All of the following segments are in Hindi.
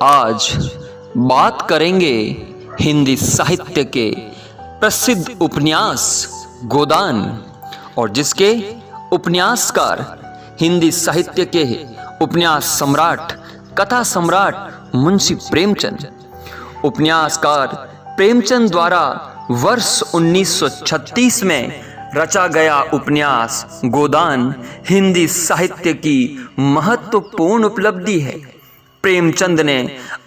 आज बात करेंगे हिंदी साहित्य के प्रसिद्ध उपन्यास गोदान और जिसके उपन्यासकार हिंदी साहित्य के उपन्यास सम्राट, कथा सम्राट मुंशी प्रेमचंद। उपन्यासकार प्रेमचंद द्वारा वर्ष 1936 में रचा गया उपन्यास गोदान हिंदी साहित्य की महत्वपूर्ण उपलब्धि है। प्रेमचंद ने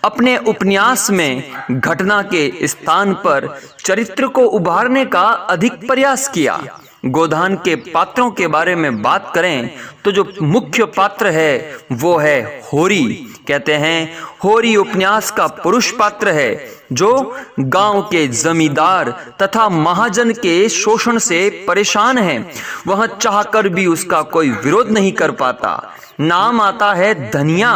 अपने उपन्यास में घटना के स्थान पर चरित्र को उभारने का अधिक प्रयास किया। गोदान के पात्रों के बारे में बात करें तो जो मुख्य पात्र है वो है होरी। कहते हैं होरी उपन्यास का पुरुष पात्र है जो गांव के जमींदार तथा महाजन के शोषण से परेशान है। वह चाहकर भी उसका कोई विरोध नहीं कर पाता। नाम आता है धनिया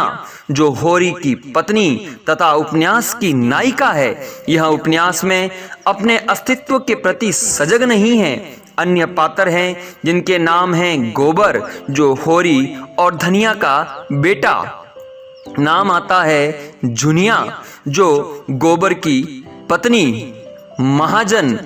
जो होरी की पत्नी तथा उपन्यास की नायिका है। यह उपन्यास में अपने अस्तित्व के प्रति सजग नहीं है। अन्य पात्र हैं जिनके नाम हैं गोबर जो होरी और धनिया का बेटा। नाम आता है जुनिया जो गोबर की पत्नी, महाजन,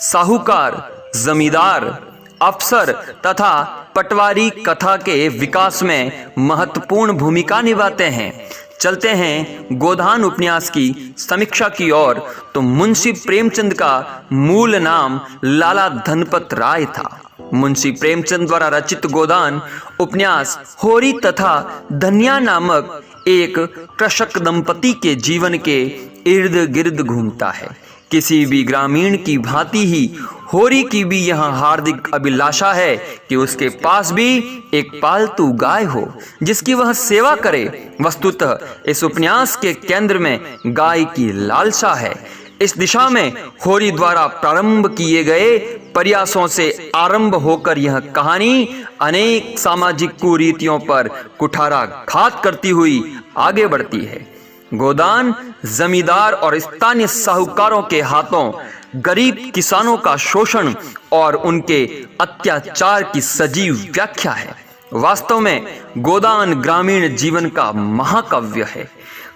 साहूकार, जमींदार, अफसर तथा पटवारी कथा के विकास में महत्वपूर्ण भूमिका निभाते हैं। चलते हैं गोदान उपन्यास की समीक्षा की ओर। तो मुंशी प्रेमचंद का मूल नाम लाला धनपत राय था। मुंशी प्रेमचंद द्वारा रचित गोदान उपन्यास होरी तथा धनिया नामक एक कृषक दंपति के जीवन के इर्द गिर्द घूमता है। किसी भी ग्रामीण की भांति ही होरी की भी यह हार्दिक अभिलाषा है कि उसके पास भी एक पालतू गाय हो जिसकी वह सेवा करे। वस्तुतः इस उपन्यास के केंद्र में गाय की लालसा है। इस दिशा में होरी द्वारा प्रारंभ किए गए प्रयासों से आरंभ होकर यह कहानी अनेक सामाजिक कुरीतियों पर कुठाराघात करती हुई आगे बढ़ती है। गोदान जमींदार और स्थानीय साहूकारों के हाथों गरीब किसानों का शोषण और उनके अत्याचार की सजीव व्याख्या है। वास्तव में गोदान ग्रामीण जीवन का महाकाव्य है।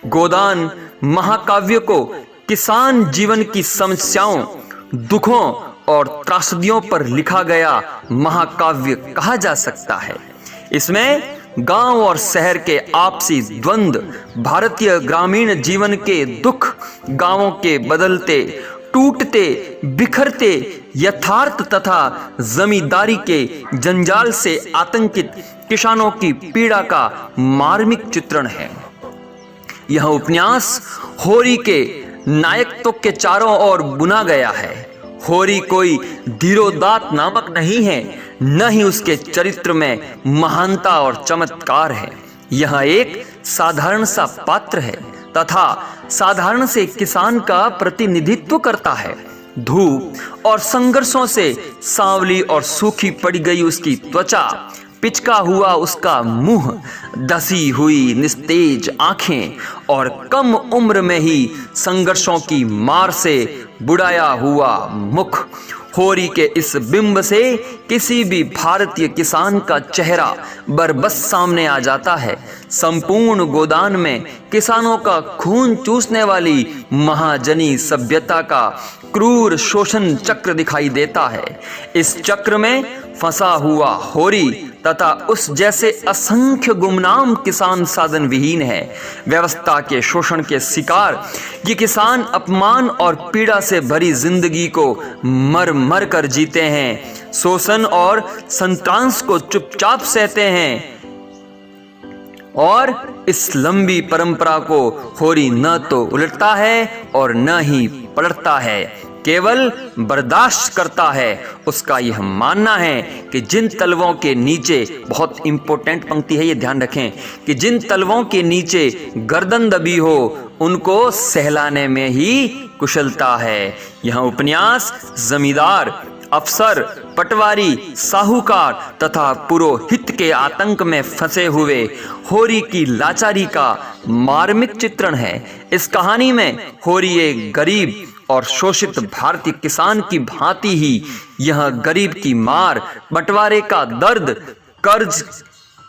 गोदान महाकाव्य को किसान जीवन की समस्याओं, दुखों और त्रासदियों पर लिखा गया महाकाव्य कहा जा सकता है। इसमें गांव और शहर के आपसी द्वंद्व, भारतीय ग्रामीण जीवन के दुख, गांवों के बदलते, टूटते, बिखरते यथार्थ तथा जमींदारी के जंजाल से आतंकित किसानों की पीड़ा का मार्मिक चित्रण है। यह उपन्यास होरी के नायकत्व के चारों ओर बुना गया है। होरी कोई धीरोदात्त नामक नहीं है, न ही उसके चरित्र में महानता और चमत्कार है। यह एक साधारण सा पात्र है तथा साधारण से किसान का प्रतिनिधित्व करता है। धूप और संघर्षों से सांवली और सूखी पड़ गई उसकी त्वचा, पिचका हुआ उसका मुंह, धसी हुई निस्तेज आंखें और कम उम्र में ही संघर्षों की मार से बुढ़ाया हुआ मुख। होरी के इस बिंब से किसी भी भारतीय किसान का चेहरा बरबस सामने आ जाता है। संपूर्ण गोदान में किसानों का खून चूसने वाली महाजनी सभ्यता का क्रूर शोषण चक्र दिखाई देता है। इस चक्र में फंसा हुआ होरी तथा उस जैसे असंख्य गुमनाम किसान साधन विहीन है। व्यवस्था के शोषण के शिकार ये किसान अपमान और पीड़ा से भरी जिंदगी को मर मर कर जीते हैं। शोषण और संत्रांश को चुपचाप सहते हैं और इस लंबी परंपरा को होरी न तो उलटता है और न ही पलटता है, केवल बर्दाश्त करता है। उसका यह मानना है कि जिन तलवों के नीचे, बहुत इंपॉर्टेंट पंक्ति है ये ध्यान रखें, कि जिन तलवों के नीचे गर्दन दबी हो उनको सहलाने में ही कुशलता है। यह उपन्यास जमींदार, अफसर, पटवारी, साहूकार तथा पुरोहित के आतंक में फंसे हुए होरी की लाचारी का मार्मिक चित्रण है। इस कहानी में होरी एक गरीब और शोषित भारतीय किसान की भांति ही यह गरीब की मार, बंटवारे का दर्द, कर्ज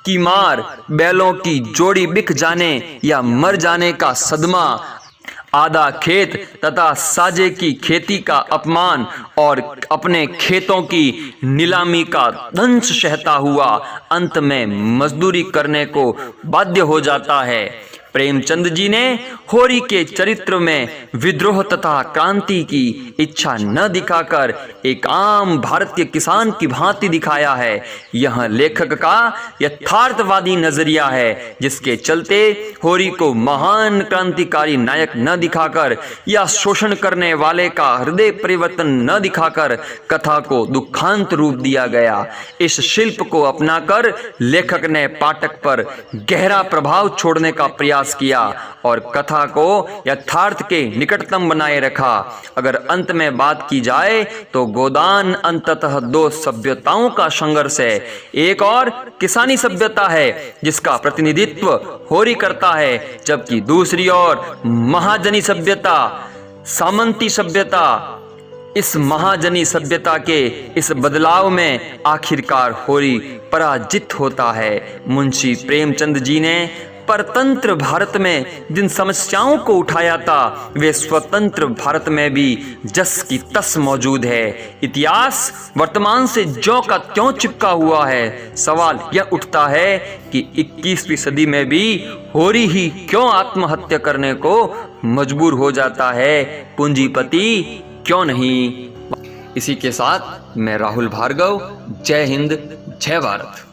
की मार, बैलों की जोड़ी बिक जाने या मर जाने का सदमा, आधा खेत तथा साजे की खेती का अपमान और अपने खेतों की नीलामी का दंश सहता हुआ अंत में मजदूरी करने को बाध्य हो जाता है। प्रेमचंद जी ने होरी के चरित्र में विद्रोह तथा क्रांति की इच्छा न दिखाकर एक आम भारतीय किसान की भांति दिखाया है। यह लेखक का यथार्थवादी नजरिया है, जिसके चलते होरी को महान क्रांतिकारी नायक न दिखाकर या शोषण करने वाले का हृदय परिवर्तन न दिखाकर कथा को दुखांत रूप दिया गया। इस शिल्प को अपनाकर लेखक ने पाठक पर गहरा प्रभाव छोड़ने का प्रयास किया और कथा को यथार्थ के निकटतम बनाए रखा। अगर अंत में बात की जाए तो गोदान अंततः दो सभ्यताओं का संघर्ष है। एक और किसानी सभ्यता है जिसका प्रतिनिधित्व होरी करता है, जबकि दूसरी ओर महाजनी सभ्यता, सामंती सभ्यता। इस महाजनी सभ्यता के इस बदलाव में आखिरकार होरी पराजित होता है। मुंशी प्रेमचंद जी ने परतंत्र भारत में जिन समस्याओं को उठाया था, वे स्वतंत्र भारत में भी जस की तस मौजूद है। इतिहास वर्तमान से ज्यों का त्यों चिपका हुआ है। सवाल यह उठता है कि 21वीं सदी में भी होरी ही क्यों आत्महत्या करने को मजबूर हो जाता है, पूंजीपति क्यों नहीं। इसी के साथ मैं राहुल भार्गव, जय हिंद, जय भारत।